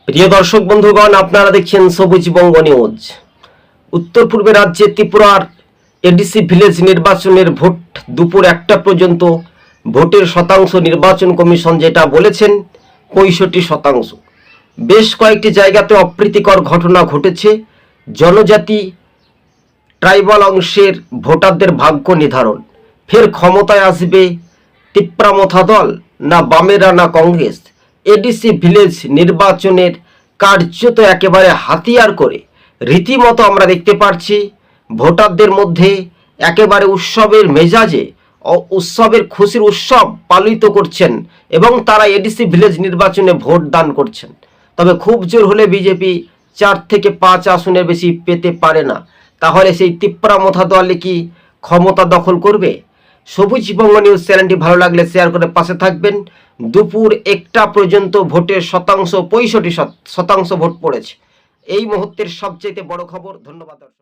প্রিয় দর্শক বন্ধুগণ, আপনারা দেখছেন সবুজ বঙ্গ নিউজ। উত্তর পূর্বে রাজ্যে ত্রিপুরার এডিসি ভিলেজ নির্বাচনের ভোট দুপুর 1টা পর্যন্ত ভোটের শতাংশ নির্বাচন কমিশন যেটা বলেছেন 65%। বেশ কয়েকটি জায়গাতে অপ্রীতিকর ঘটনা ঘটেছে। জনজাতি ট্রাইবাল অংশের ভোটারদের ভাগ্য নির্ধারণ। ফের ক্ষমতায় আসবে তিপ্রামথা দল, না বামেরা, না কংগ্রেস? এডিসি ভিলেজ নির্বাচনের কার্যত একেবারে হাতিয়ার করে রীতিমতো আমরা দেখতে পাচ্ছি ভোটারদের মধ্যে একেবারে উৎসবের মেজাজে উৎসবের খুশির উৎসব পালিত করছেন এবং তারা এডিসি ভিলেজ নির্বাচনে ভোট দান করছেন। তবে খুব জোর হলে বিজেপি 4 থেকে 5 আসনের বেশি পেতে পারে না। তাহলে সেই তিপ্রামথা দল কি ক্ষমতা দখল করবে? সবুজ বঙ্গ নিউজ চ্যানেলটি ভালো লাগলে শেয়ার করে পাশে থাকবেন। দুপুর 1টা পর্যন্ত ভোটের শতাংশ 65% ভোট পড়েছে। এই মুহূর্তের সবচেয়ে বড় খবর। ধন্যবাদ দর্শক।